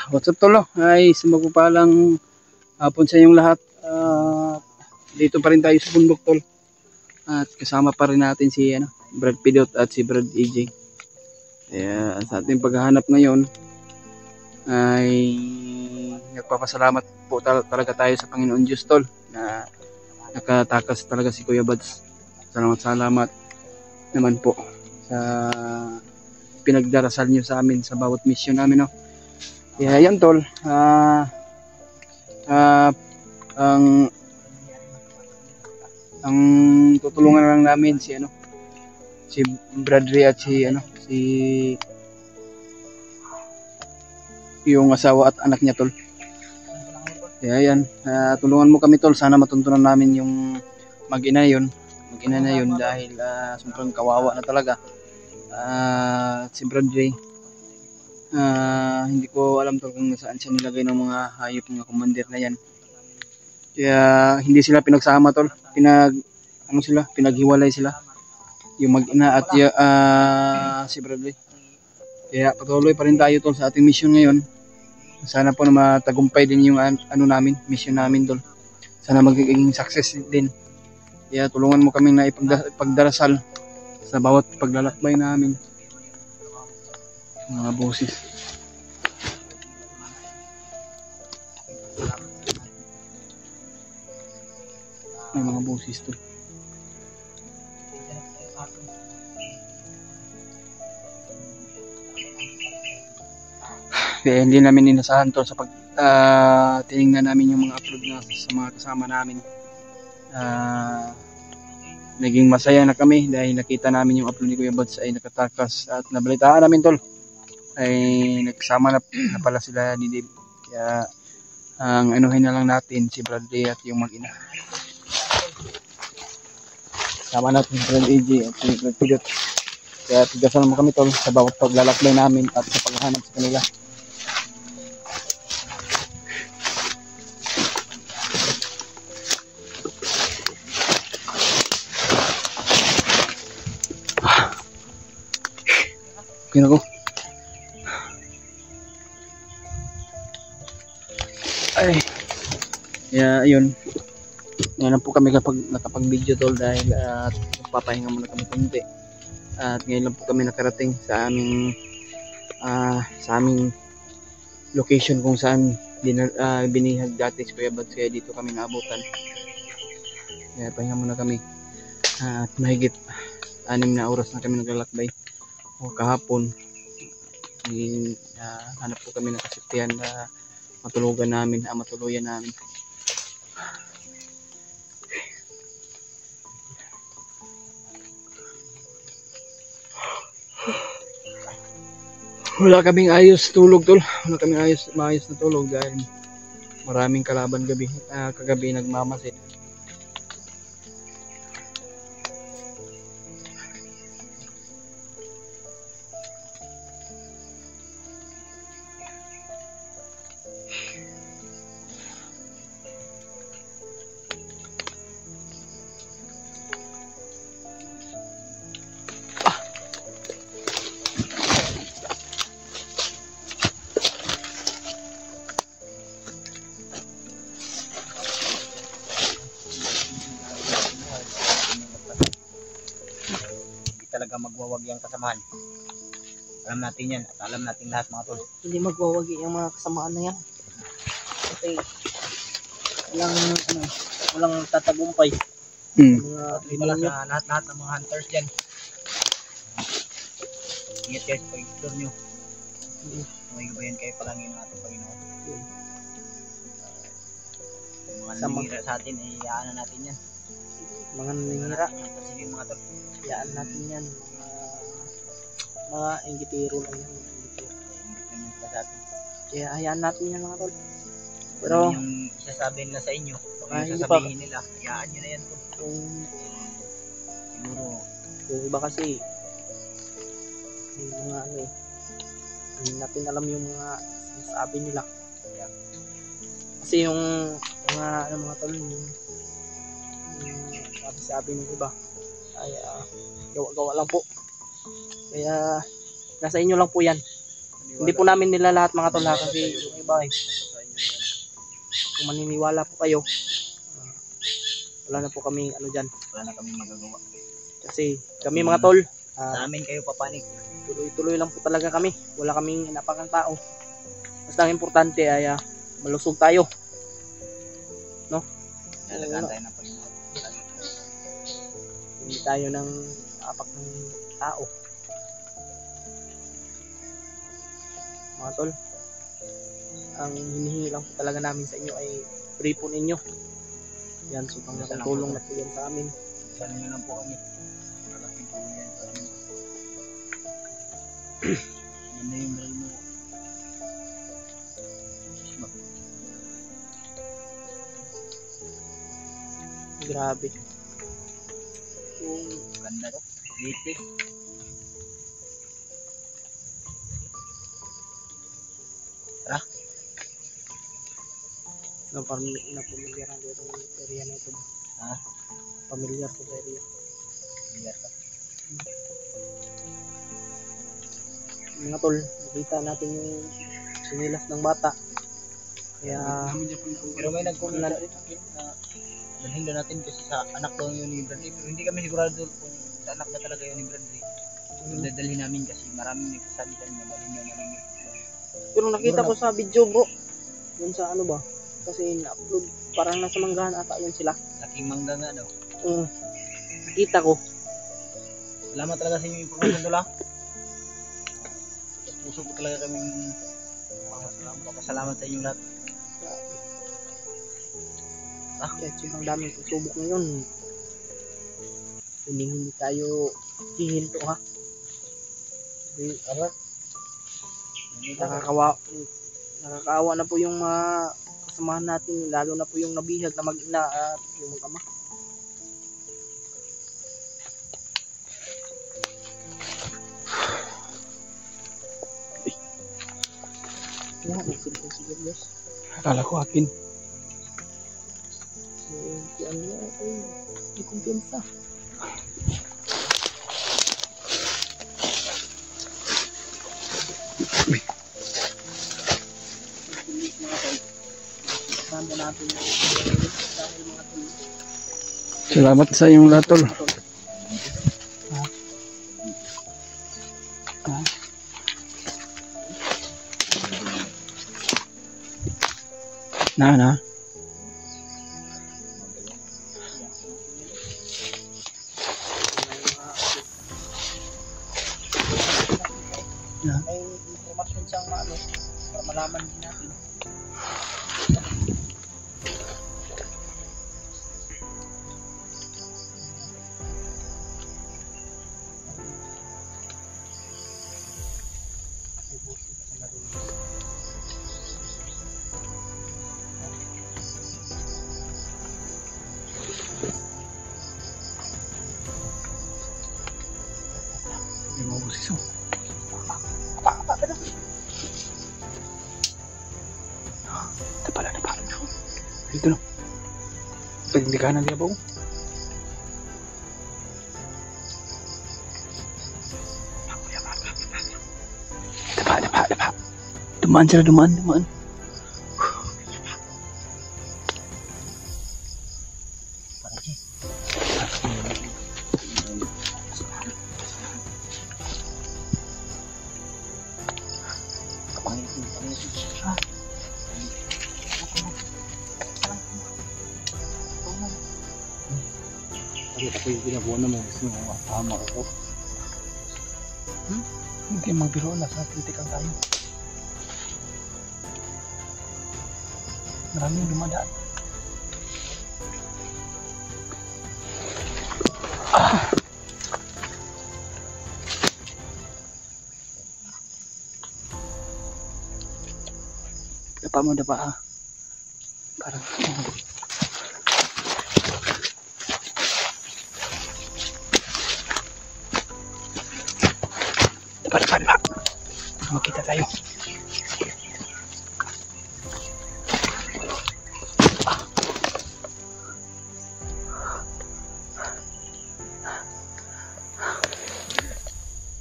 What's up tolo? Ay, sa magpapalang hapon sa inyong lahat. Dito pa rin tayo sa bundok tol. At kasama pa rin natin si Brad Pidot at si Brad EJ. Kaya sa ating paghahanap ngayon ay nagpapasalamat po talaga tayo sa Panginoon Diyos tol na nakatakas talaga si Kuya Buds. Salamat naman po sa pinagdarasal nyo sa amin sa bawat mission namin, no? Kaya yan tol, ang tutulungan na lang namin si Bradley at si yung asawa at anak niya tol. Kaya yan, tulungan mo kami tol, sana matuntunan namin yung mag-ina na yun dahil sobrang kawawa na talaga. Si Bradley, hindi ko alam tol kung saan siya nilagay ng mga hayop, mga commander na yan. Kaya hindi sila pinagsama tol, pinaghiwalay sila, yung mag-ina at si Bradley. Kaya patuloy pa rin tayo tol sa ating mission ngayon. Sana po na matagumpay din yung mission namin tol. Sana magiging success din. Kaya tulungan mo kami na ipagdarasal sa bawat paglalakbay namin. Mga boses. May mga boses to. Kaya hindi namin inasahan to sa pag tinignan namin yung mga upload na sa mga kasama namin. Naging masaya na kami dahil nakita namin yung upload ni Kuya Buds ay nakatakas at nabalitaan namin tol ay nagsama na pala sila ni Dave. Kaya ang anuhin na lang natin si Bradley at yung mag-ina. Sama natin si Brad EJ at si Brad Pidot. Kaya tigasan mo kami tol sa bawat paglalakbay namin at sa paghahanap sa kanila. Okay na ko. Ay. Yeah, ayun. Ngayon po kami kapag nakapag-video tol dahil papahinga muna kami kunti. At ngayon lang po kami nakarating sa aming location kung saan binihag dati si Kuya Buds, kaya dito kami naabutan. Kaya pahinga muna kami. At mahigit 6 na oras na kami naglalakbay. O kahapon hanap po kami ng kasitihan na matuluyan namin. Wala kaming ayos tulog tol, wala kaming maayos na tulog dahil maraming kalaban kagabi nagmamasid. Talaga magwawagi ang kasamahan. Alam natin yan at alam natin lahat mga tol. Hindi magwawagi yung mga kasamaan na yan. Kasi walang tatagumpay. Pala sa lahat ng mga hunters dyan. Ingat kayo sa pag-explore nyo. Mahigabayan kayo palangin ng ating Panginoon. Yung mga nangyira sa atin ay iyaan natin yan. Mga nangyira. Sige mga tol. Iyaan natin yan. Mga inggitiro lang yan. Kaya hayaan natin yan mga tol. Pero yung isasabi nila sa inyo, yung sasabihin nila, hayaan nyo na yan tol. Siguro yung iba kasi yung mga hindi natin alam yung mga sinasabi nila. Kasi yung mga tol, yung sabi ng iba ay gawa-gawa lang po. Kaya nasa inyo lang po yan. Hindi po namin nila lahat mga tol ha, kasi yung iba eh. Kung maniniwala po kayo, wala na po kami ano dyan. Wala na kami magagawa. Kasi kami mga tol, Sa amin kayo papanig. tuloy-tuloy lang po talaga kami. Wala kaming inapakang tao. Basta ang importante ay malusog tayo. No? Nalagaan tayo ng Panginoon. Hindi tayo ng apak ng tao. Mga tol, ang hinihingi lang po talaga namin sa inyo ay pray po ninyo. Yan, sobrang laking tulong na po yan sa amin. Sana nyo lang po kami. Malaking tulong yan sa amin. Yan na yung real mo. Grabe. Ganda to. Litis. Tara. Pamilyar ang dito area na ito. Ha? Pamilyar po sa area. Ligar ka. Mga tol, nakita natin yung sinilas ng bata. Kaya Pero may nag-comment na rin akin na dalhin daw natin kasi sa anak daw yun ni Bradley. Pero hindi kami sigurado kung sa anak na talaga yun ni Bradley. Dadalhin namin kasi maraming nagsasabi sa inyo. Dalhin nyo namin yun. pero nakita ko sa video bro, dun sa ano ba, kasi na-upload, parang nasa Manggahan ata yun sila. Laking mangga nga daw. Nakita ko. Salamat talaga sa inyo information doon lang. Puso ko talaga kaming papasalamat sa inyong lahat. Kahit sobrang daming pagsubok ngayon, hindi tayo hihinto ha. Nakakaawa na po yung mga kasamahan natin, lalo na po yung nabihag na mag-ina at yung mag-ama. Akala ko akin. Ano ay may kumpiyansa. Salamat sa inyong lahat tol. Na. May informasyon siyang ano, para malaman din natin. May mga busis oh. Ito pala na parang ako. Dito no. Pagdikanan niya ba oh. Dapa. Dumaan sila, dumaan. Bakit ako yung ginagawa na mo? Gusto mo tama ako? Hindi magbiro na sa kritikan tayo. Maraming dumadaan. Dapa ha. Parang Dapa. Makita tayo.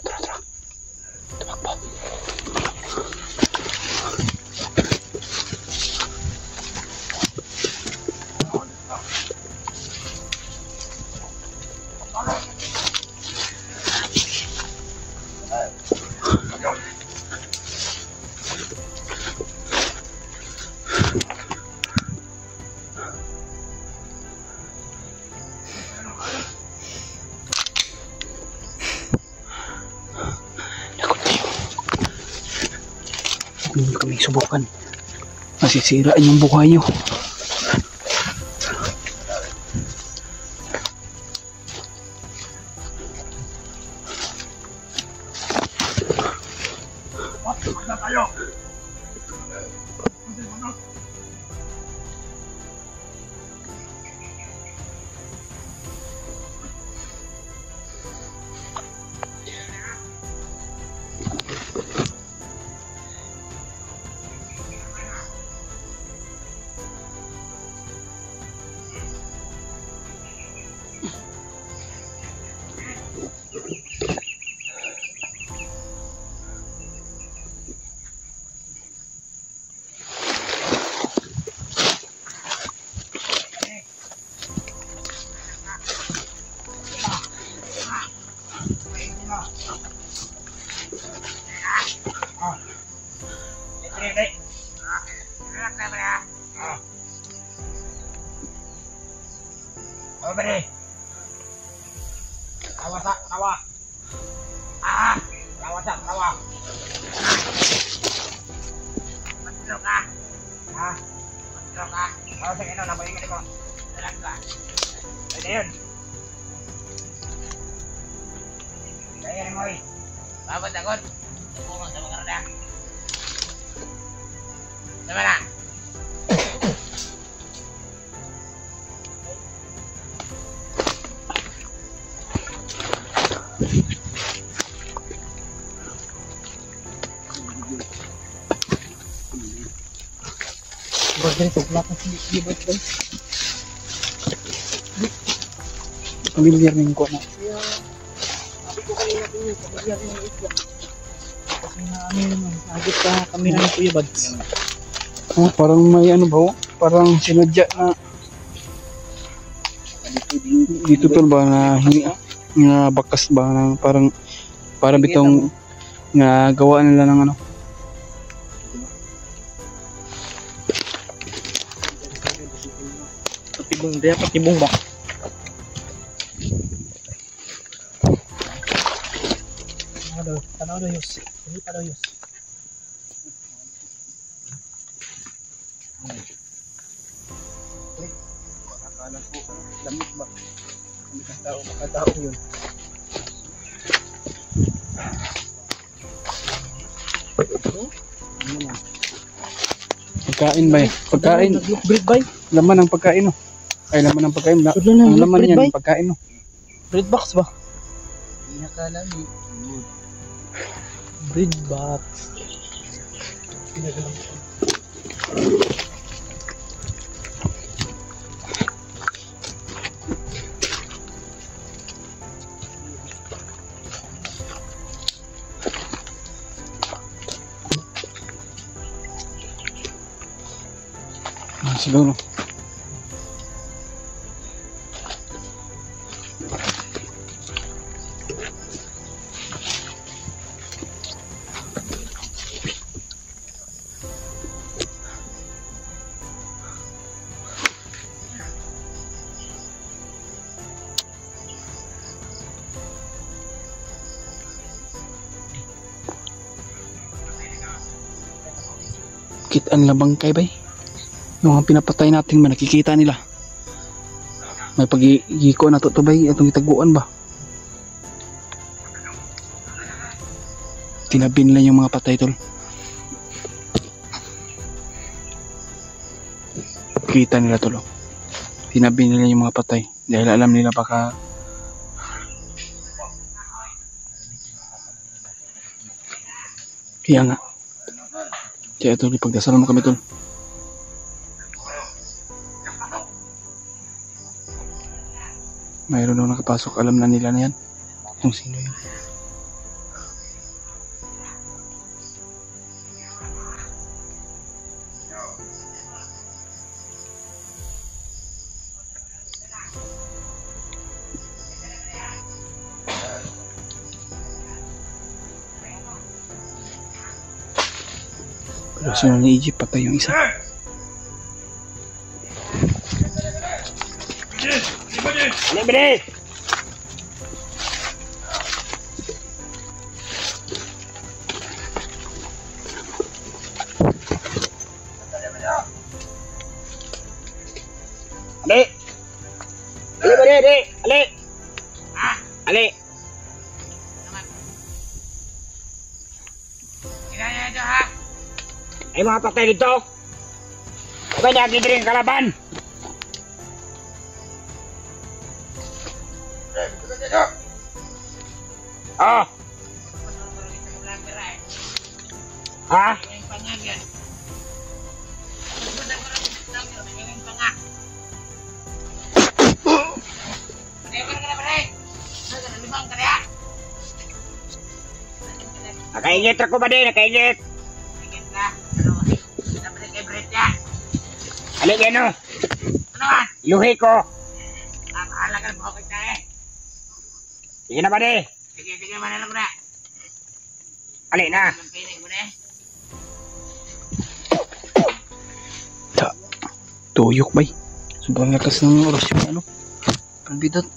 Tara. Tumakbo. Lakot kayo. Huwag niyo kaming subukan. Masisira yung buhay niyo. Pamilyar ng ko na. Sabi ko kanina po yung pamilyar ng isla. Kasi na ano naman, nagit ka kami na Kuya Bads. Oh, parang may ano ba? Parang sinadya na dito tol ba na bakas ba na parang bitong nga gawa nila ng ano. Patibong, dia patibong ba? Tanaw daw yus. Hindi pa daw yus. Akala ko lamig ba? Hindi ka tao, makatao yun. Pagkain ba? Pagkain. Bread ba? Laman ng pagkain no. Ay laman ng pagkain. Ang laman niyan pagkain no. Bread box ba? Hindi nakalami. Bread box. Siguro. Kitaan labang kay bay. Yung mga pinapatay natin man nakikita nila. May pag-iiko na to bay atong itaguan ba. Tinabi nila yung mga patay tol. Kita nila tol. Tinabi nila yung mga patay dahil alam nila baka kaya nga. Kaya tol, ipagdasalan mo kami tol. Mayroon daw nakapasok, alam na nila na yan kung sino yun. Pero sino ni Egypt, patay yung isa. Ali, bili! Ali! Ali, bili, Ali! Ali! Ali! Ay mga patay dito! Huwag niya rin kalaban! Oh! Ha? Nakaingit ako ba din? Nakaingit! Alin yan o? Luhi ko! Sige na ba din? Sige, manalo ko na. Alin na? Tuyok bay. Sobrang lakas ng oras yung ano. Kalbidot.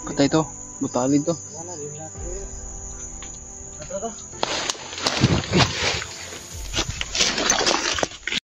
Patay to. Butalin to. Wala, rin natin. Ito.